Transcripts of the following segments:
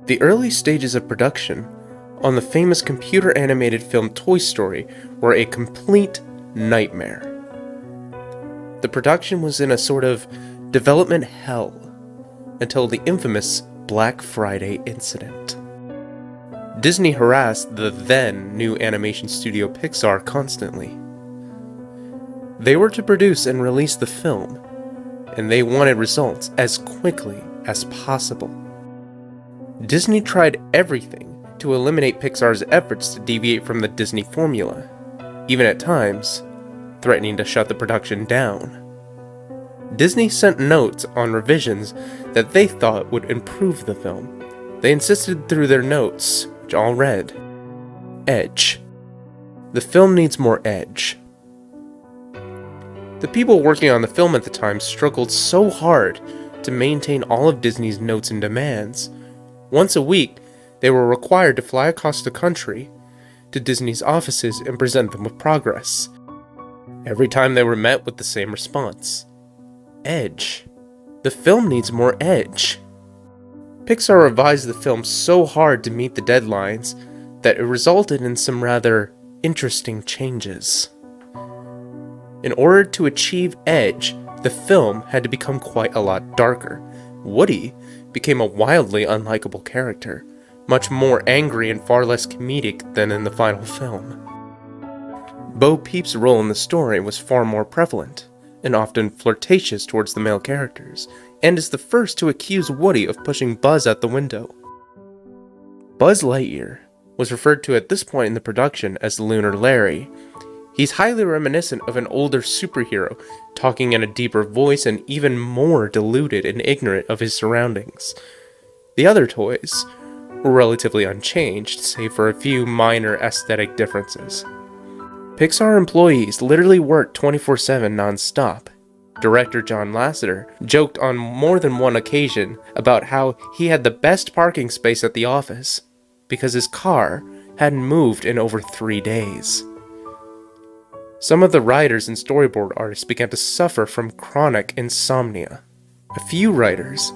The early stages of production on the famous computer-animated film Toy Story were a complete nightmare. The production was in a sort of development hell until the infamous Black Friday incident. Disney harassed the then new animation studio Pixar constantly. They were to produce and release the film, and they wanted results as quickly as possible. Disney tried everything to eliminate Pixar's efforts to deviate from the Disney formula, even at times threatening to shut the production down. Disney sent notes on revisions that they thought would improve the film. They insisted through their notes, which all read, "Edge. The film needs more edge." The people working on the film at the time struggled so hard to maintain all of Disney's notes and demands. Once a week, they were required to fly across the country to Disney's offices and present them with progress. Every time they were met with the same response. Edge. The film needs more edge. Pixar revised the film so hard to meet the deadlines that it resulted in some rather interesting changes. In order to achieve edge, the film had to become quite a lot darker. Woody became a wildly unlikable character, much more angry and far less comedic than in the final film. Bo Peep's role in the story was far more prevalent, and often flirtatious towards the male characters, and is the first to accuse Woody of pushing Buzz out the window. Buzz Lightyear was referred to at this point in the production as Lunar Larry. He's highly reminiscent of an older superhero, talking in a deeper voice and even more deluded and ignorant of his surroundings. The other toys were relatively unchanged, save for a few minor aesthetic differences. Pixar employees literally worked 24/7 non-stop. Director John Lasseter joked on more than one occasion about how he had the best parking space at the office because his car hadn't moved in over 3 days. Some of the writers and storyboard artists began to suffer from chronic insomnia. A few writers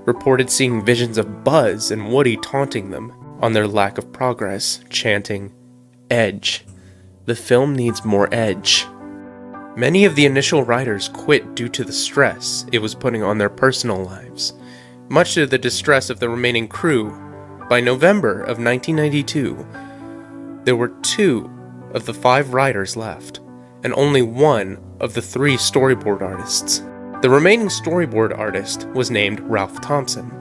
reported seeing visions of Buzz and Woody taunting them on their lack of progress, chanting, "Edge. The film needs more edge." Many of the initial writers quit due to the stress it was putting on their personal lives. Much to the distress of the remaining crew, by November of 1992, there were 2 of the 5 writers left, and only 1 of the 3 storyboard artists. The remaining storyboard artist was named Ralph Thompson.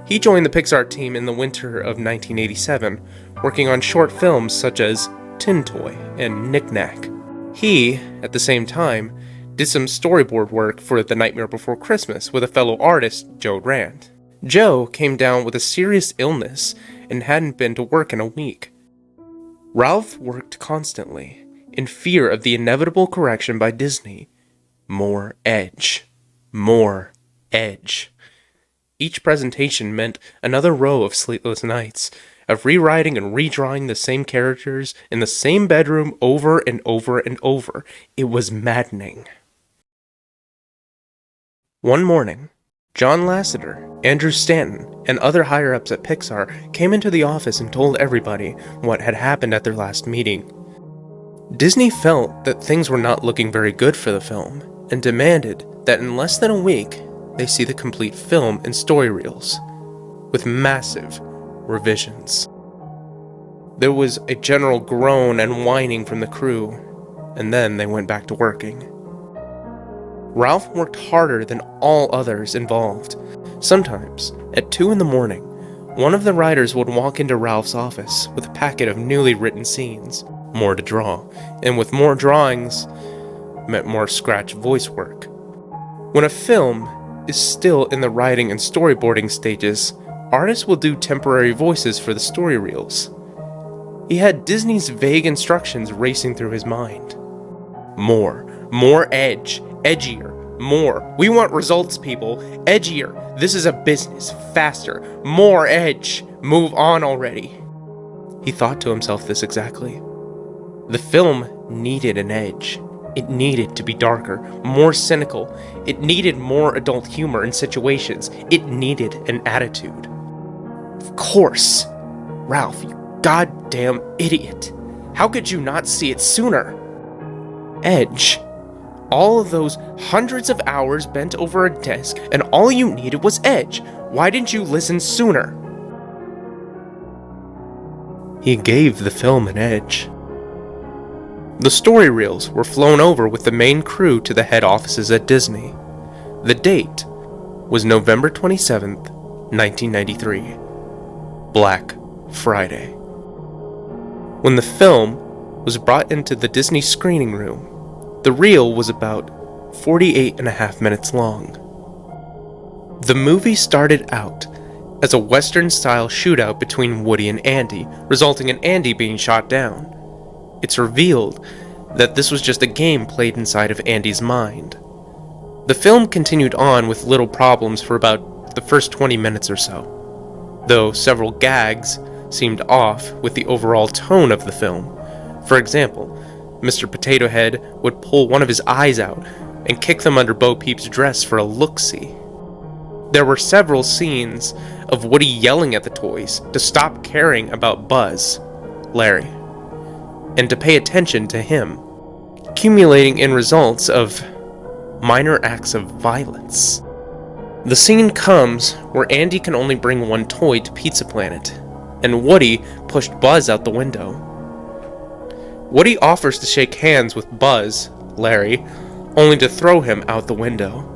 He joined the Pixar team in the winter of 1987, working on short films such as Tin Toy and Knick Knack. He, at the same time, did some storyboard work for The Nightmare Before Christmas with a fellow artist, Joe Rand. Joe came down with a serious illness and hadn't been to work in a week. Ralph worked constantly, in fear of the inevitable correction by Disney. More edge. More edge. Each presentation meant another row of sleepless nights, of rewriting and redrawing the same characters in the same bedroom over and over and over. It was maddening. One morning, John Lasseter, Andrew Stanton, and other higher-ups at Pixar came into the office and told everybody what had happened at their last meeting. Disney felt that things were not looking very good for the film, and demanded that in less than a week, they see the complete film and story reels, with massive revisions. There was a general groan and whining from the crew, and then they went back to working. Ralph worked harder than all others involved. Sometimes, at 2 a.m, one of the writers would walk into Ralph's office with a packet of newly written scenes, more to draw, and with more drawings meant more scratch voice work. When a film is still in the writing and storyboarding stages, artists will do temporary voices for the story reels. He had Disney's vague instructions racing through his mind. More edge, edgier, more. We want results, people. Edgier. This is a business. Faster. More edge. Move on already. He thought to himself this exactly. The film needed an edge. It needed to be darker, more cynical. It needed more adult humor in situations. It needed an attitude. Of course. Ralph, you goddamn idiot. How could you not see it sooner? Edge. All of those hundreds of hours bent over a desk, and all you needed was Edge. Why didn't you listen sooner? He gave the film an edge. The story reels were flown over with the main crew to the head offices at Disney. The date was November 27th, 1993. Black Friday. When the film was brought into the Disney screening room, the reel was about 48.5 minutes long. The movie started out as a Western-style shootout between Woody and Andy, resulting in Andy being shot down. It's revealed that this was just a game played inside of Andy's mind. The film continued on with little problems for about the first 20 minutes or so, though several gags seemed off with the overall tone of the film. For example, Mr. Potato Head would pull one of his eyes out and kick them under Bo Peep's dress for a look-see. There were several scenes of Woody yelling at the toys to stop caring about Buzz, Larry, and to pay attention to him, accumulating in results of minor acts of violence. The scene comes where Andy can only bring one toy to Pizza Planet, and Woody pushed Buzz out the window. Woody offers to shake hands with Buzz, Larry, only to throw him out the window.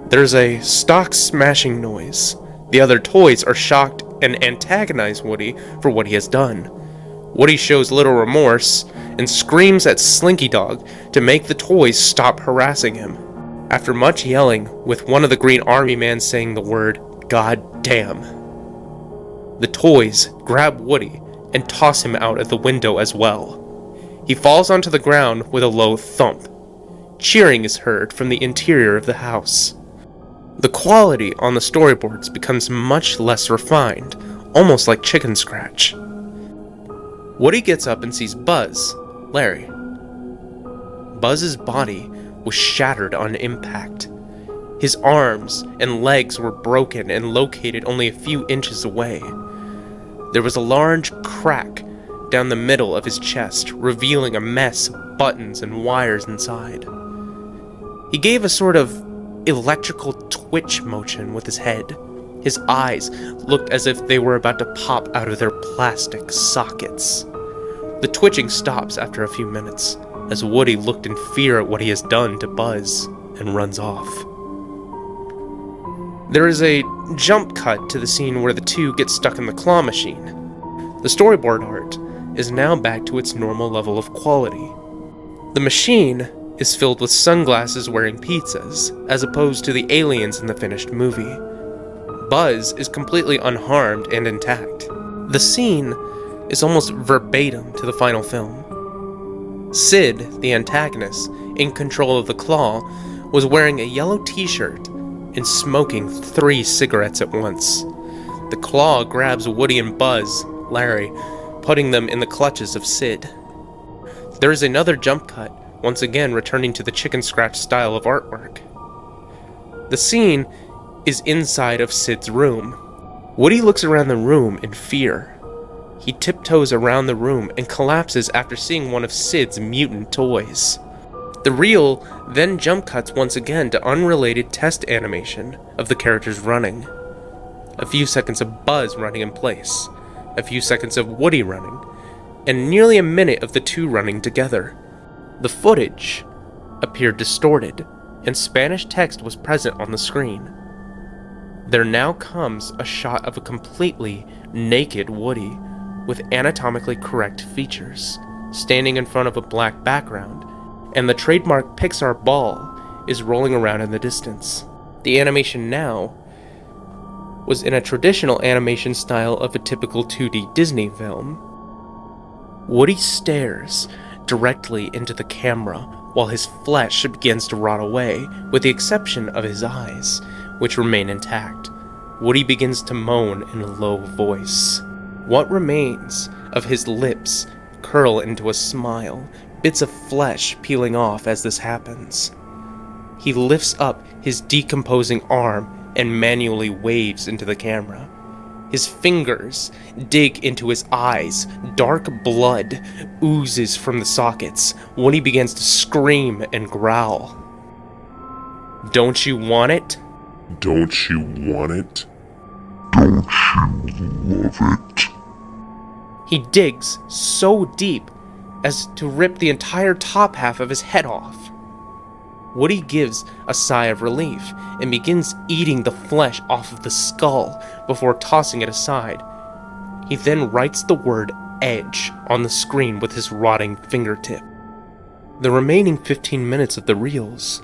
There's a stock smashing noise. The other toys are shocked and antagonize Woody for what he has done. Woody shows little remorse and screams at Slinky Dog to make the toys stop harassing him. After much yelling, with one of the Green Army men saying the word "God damn," the toys grab Woody and toss him out at the window as well. He falls onto the ground with a low thump. Cheering is heard from the interior of the house. The quality on the storyboards becomes much less refined, almost like chicken scratch. Woody gets up and sees Buzz, Larry. Buzz's body was shattered on impact. His arms and legs were broken and located only a few inches away. There was a large crack down the middle of his chest, revealing a mess of buttons and wires inside. He gave a sort of electrical twitch motion with his head. His eyes looked as if they were about to pop out of their plastic sockets. The twitching stops after a few minutes, as Woody looked in fear at what he has done to Buzz and runs off. There is a jump cut to the scene where the two get stuck in the claw machine. The storyboard art is now back to its normal level of quality. The machine is filled with sunglasses wearing pizzas, as opposed to the aliens in the finished movie. Buzz is completely unharmed and intact. The scene is almost verbatim to the final film. Sid, the antagonist, in control of the claw, was wearing a yellow t-shirt and smoking 3 cigarettes at once. The claw grabs Woody and Buzz, Larry, putting them in the clutches of Sid. There is another jump cut, once again returning to the chicken scratch style of artwork. The scene is inside of Sid's room. Woody looks around the room in fear. He tiptoes around the room and collapses after seeing one of Sid's mutant toys. The reel then jump cuts once again to unrelated test animation of the characters running. A few seconds of Buzz running in place, a few seconds of Woody running, and nearly a minute of the two running together. The footage appeared distorted, and Spanish text was present on the screen. There now comes a shot of a completely naked Woody with anatomically correct features, standing in front of a black background, and the trademark Pixar ball is rolling around in the distance. The animation now was in a traditional animation style of a typical 2D Disney film. Woody stares directly into the camera while his flesh begins to rot away, with the exception of his eyes, which remain intact. Woody begins to moan in a low voice. What remains of his lips curl into a smile, bits of flesh peeling off as this happens. He lifts up his decomposing arm and manually waves into the camera. His fingers dig into his eyes. Dark blood oozes from the sockets. Woody begins to scream and growl. Don't you want it? Don't you want it? Don't you love it? He digs so deep as to rip the entire top half of his head off. Woody gives a sigh of relief and begins eating the flesh off of the skull before tossing it aside. He then writes the word edge on the screen with his rotting fingertip. The remaining 15 minutes of the reels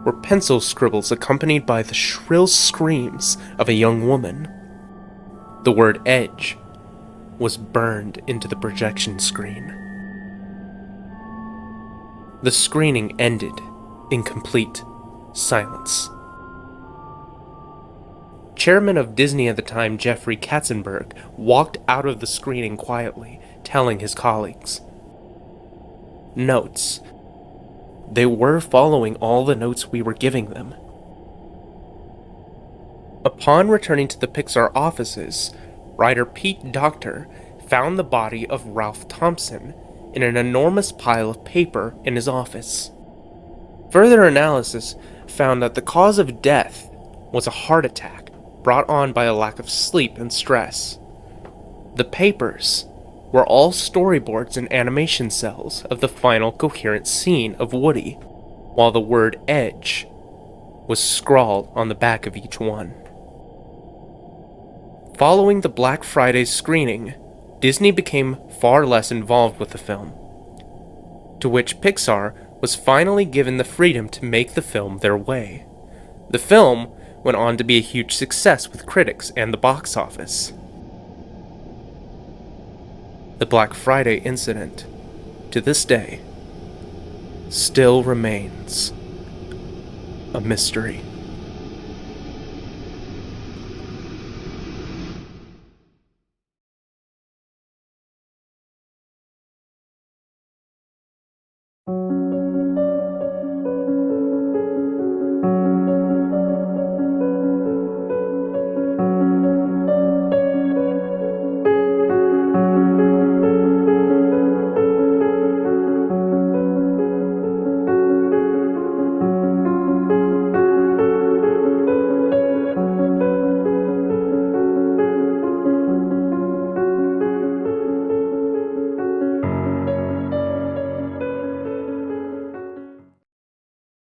were pencil scribbles accompanied by the shrill screams of a young woman. The word edge was burned into the projection screen. The screening ended in complete silence. Chairman of Disney at the time, Jeffrey Katzenberg, walked out of the screening quietly, telling his colleagues, "Notes. They were following all the notes we were giving them." Upon returning to the Pixar offices, writer Pete Docter found the body of Ralph Thompson in an enormous pile of paper in his office. Further analysis found that the cause of death was a heart attack brought on by a lack of sleep and stress. The papers were all storyboards and animation cells of the final coherent scene of Woody, while the word edge was scrawled on the back of each one. Following the Black Friday screening, Disney became far less involved with the film, to which Pixar was finally given the freedom to make the film their way. The film went on to be a huge success with critics and the box office. The Black Friday incident, to this day, still remains a mystery.